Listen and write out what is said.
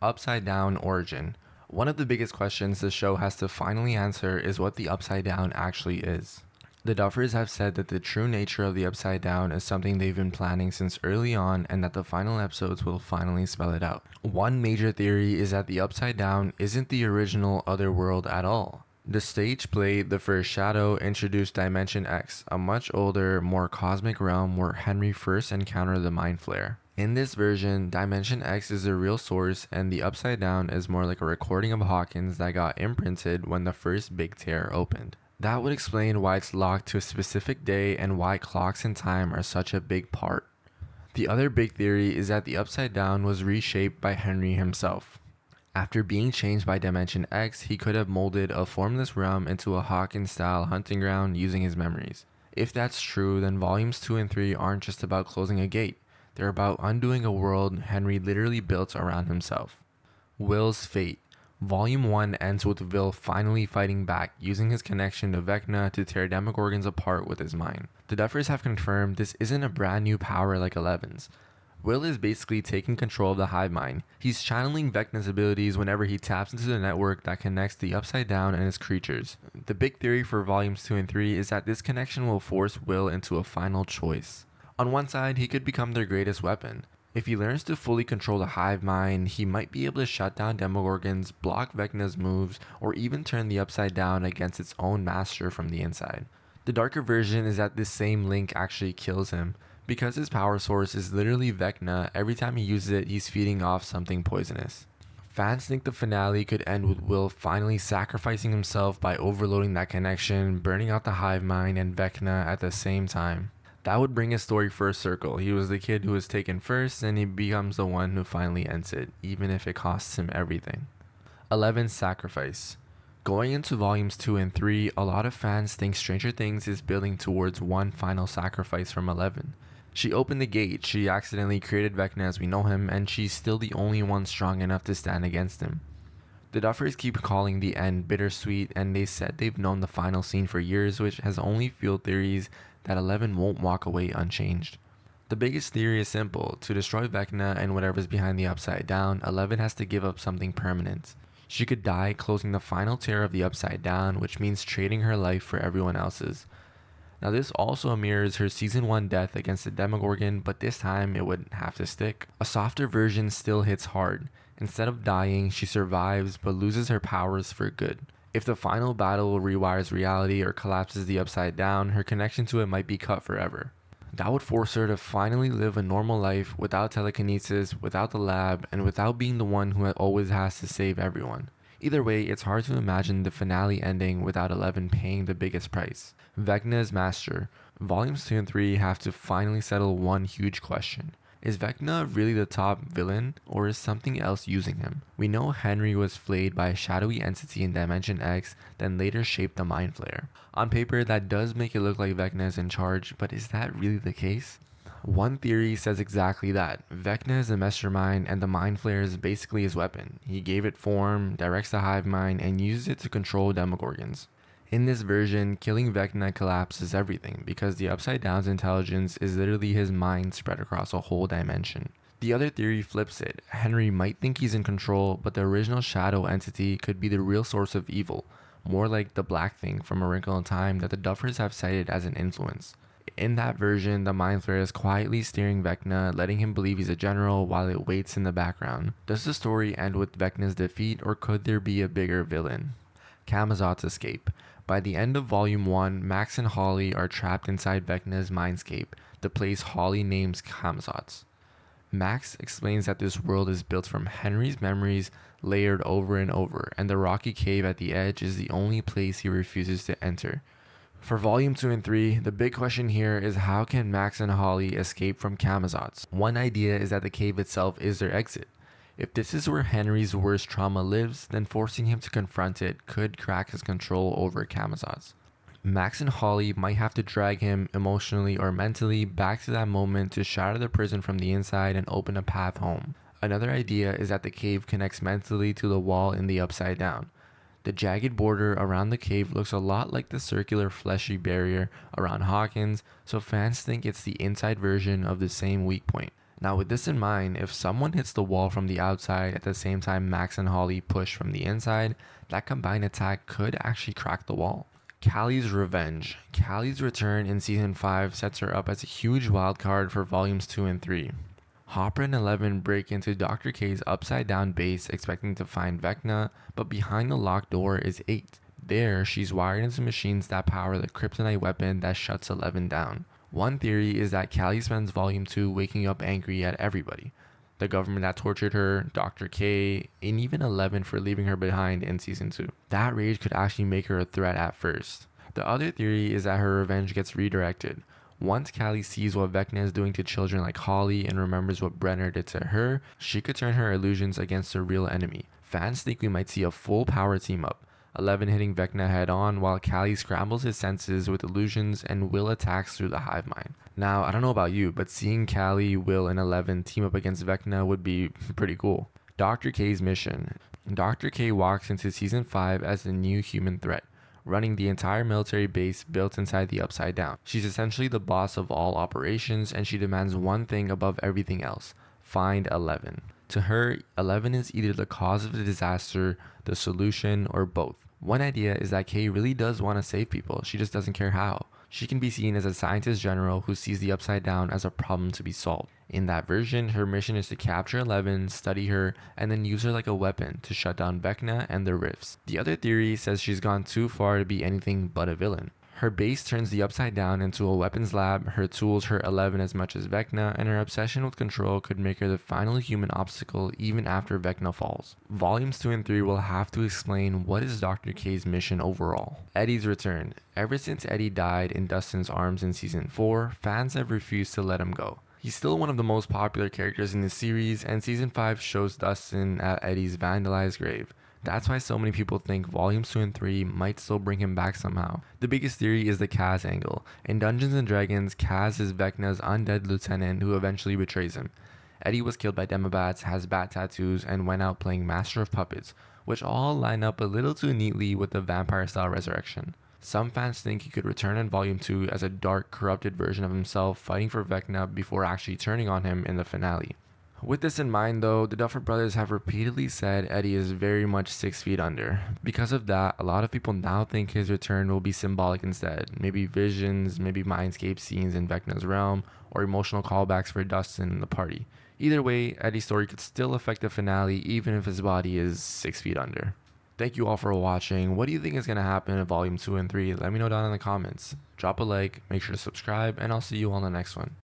Upside Down origin. One of the biggest questions the show has to finally answer is what the Upside Down actually is. The Duffers have said that the true nature of the Upside Down is something they've been planning since early on and that the final episodes will finally spell it out. One major theory is that the Upside Down isn't the original Otherworld at all. The stage play The First Shadow introduced Dimension X, a much older, more cosmic realm where Henry first encountered the Mind Flayer. In this version, Dimension X is the real source and the Upside Down is more like a recording of Hawkins that got imprinted when the first big tear opened. That would explain why it's locked to a specific day and why clocks and time are such a big part. The other big theory is that the Upside Down was reshaped by Henry himself. After being changed by Dimension X, he could have molded a formless realm into a Hawkins-style hunting ground using his memories. If that's true, then volumes 2 and 3 aren't just about closing a gate. They're about undoing a world Henry literally built around himself. Will's fate. Volume 1 ends with Will finally fighting back, using his connection to Vecna to tear Demogorgons apart with his mind. The Duffers have confirmed this isn't a brand new power like Eleven's. Will is basically taking control of the hive mind. He's channeling Vecna's abilities whenever he taps into the network that connects the Upside Down and its creatures. The big theory for volumes 2 and 3 is that this connection will force Will into a final choice. On one side, he could become their greatest weapon. If he learns to fully control the hive mind, he might be able to shut down Demogorgons, block Vecna's moves, or even turn the Upside Down against its own master from the inside. The darker version is that this same link actually kills him. Because his power source is literally Vecna, every time he uses it, he's feeding off something poisonous. Fans think the finale could end with Will finally sacrificing himself by overloading that connection, burning out the hive mind and Vecna at the same time. That would bring his story full circle. He was the kid who was taken first, and he becomes the one who finally ends it, even if it costs him everything. 11's sacrifice. Going into volumes 2 and 3, a lot of fans think Stranger Things is building towards one final sacrifice from 11. She opened the gate, she accidentally created Vecna as we know him, and she's still the only one strong enough to stand against him. The Duffers keep calling the end bittersweet, and they said they've known the final scene for years, which has only fueled theories that 11 won't walk away unchanged. The biggest theory is simple. To destroy Vecna and whatever's behind the Upside Down, 11 has to give up something permanent. She could die closing the final tear of the Upside Down, which means trading her life for everyone else's. Now this also mirrors her season 1 death against the Demogorgon, but this time it would have to stick. A softer version still hits hard. Instead of dying, she survives but loses her powers for good. If the final battle rewires reality or collapses the Upside Down, her connection to it might be cut forever. That would force her to finally live a normal life without telekinesis, without the lab, and without being the one who always has to save everyone. Either way, it's hard to imagine the finale ending without 11 paying the biggest price. Vecna's master. Volumes 2 and 3 have to finally settle one huge question. Is Vecna really the top villain, or is something else using him? We know Henry was flayed by a shadowy entity in Dimension X, then later shaped the Mind Flayer. On paper, that does make it look like Vecna is in charge, but is that really the case? One theory says exactly that. Vecna is the mastermind and the Mind Flayer is basically his weapon. He gave it form, directs the hive mind, and uses it to control Demogorgons. In this version, killing Vecna collapses everything because the Upside Down's intelligence is literally his mind spread across a whole dimension. The other theory flips it. Henry might think he's in control, but the original shadow entity could be the real source of evil, more like the Black Thing from A Wrinkle in Time that the Duffers have cited as an influence. In that version, the Mind Flayer is quietly steering Vecna, letting him believe he's a general while it waits in the background. Does the story end with Vecna's defeat, or could there be a bigger villain? Camazotz Escape. By the end of Volume 1, Max and Holly are trapped inside Vecna's mindscape, the place Holly names Camazotz. Max explains that this world is built from Henry's memories layered over and over, and the rocky cave at the edge is the only place he refuses to enter. For Volume 2 and 3, the big question here is how can Max and Holly escape from Camazotz? One idea is that the cave itself is their exit. If this is where Henry's worst trauma lives, then forcing him to confront it could crack his control over Camazotz. Max and Holly might have to drag him emotionally or mentally back to that moment to shatter the prison from the inside and open a path home. Another idea is that the cave connects mentally to the wall in the Upside Down. The jagged border around the cave looks a lot like the circular fleshy barrier around Hawkins, so fans think it's the inside version of the same weak point. Now with this in mind, if someone hits the wall from the outside at the same time Max and Holly push from the inside, that combined attack could actually crack the wall. Callie's revenge. Callie's return in season 5 sets her up as a huge wildcard for volumes 2 and 3. Hopper and Eleven break into Dr. K's upside down base expecting to find Vecna, but behind the locked door is 8. There, she's wired into machines that power the kryptonite weapon that shuts Eleven down. One theory is that Callie spends volume 2 waking up angry at everybody. The government that tortured her, Dr. K, and even Eleven for leaving her behind in season 2. That rage could actually make her a threat at first. The other theory is that her revenge gets redirected. Once Callie sees what Vecna is doing to children like Holly and remembers what Brenner did to her, she could turn her illusions against her real enemy. Fans think we might see a full power team up, Eleven hitting Vecna head on while Callie scrambles his senses with illusions and Will attacks through the hive mind. Now, I don't know about you, but seeing Callie, Will, and Eleven team up against Vecna would be pretty cool. Dr. K's mission. Dr. K walks into season 5 as the new human threat, running the entire military base built inside the Upside Down. She's essentially the boss of all operations, and she demands one thing above everything else: find Eleven. To her, Eleven is either the cause of the disaster, the solution, or both. One idea is that Kay really does want to save people, she just doesn't care how. She can be seen as a scientist general who sees the Upside Down as a problem to be solved. In that version, her mission is to capture Eleven, study her, and then use her like a weapon to shut down Vecna and the Rifts. The other theory says she's gone too far to be anything but a villain. Her base turns the Upside Down into a weapons lab, her tools hurt Eleven as much as Vecna, and her obsession with control could make her the final human obstacle even after Vecna falls. Volumes 2 and 3 will have to explain what is Dr. K's mission overall. Eddie's return. Ever since Eddie died in Dustin's arms in season 4, fans have refused to let him go. He's still one of the most popular characters in the series, and season 5 shows Dustin at Eddie's vandalized grave. That's why so many people think volumes 2 and 3 might still bring him back somehow. The biggest theory is the Kaz angle. In Dungeons & Dragons, Kaz is Vecna's undead lieutenant who eventually betrays him. Eddie was killed by Demobats, has bat tattoos, and went out playing Master of Puppets, which all line up a little too neatly with the vampire-style resurrection. Some fans think he could return in volume 2 as a dark, corrupted version of himself fighting for Vecna before actually turning on him in the finale. With this in mind though, the Duffer Brothers have repeatedly said Eddie is very much 6 feet under. Because of that, a lot of people now think his return will be symbolic instead. Maybe visions, maybe mindscape scenes in Vecna's realm, or emotional callbacks for Dustin and the party. Either way, Eddie's story could still affect the finale even if his body is 6 feet under. Thank you all for watching. What do you think is going to happen in volume 2 and 3? Let me know down in the comments. Drop a like, make sure to subscribe, and I'll see you on the next one.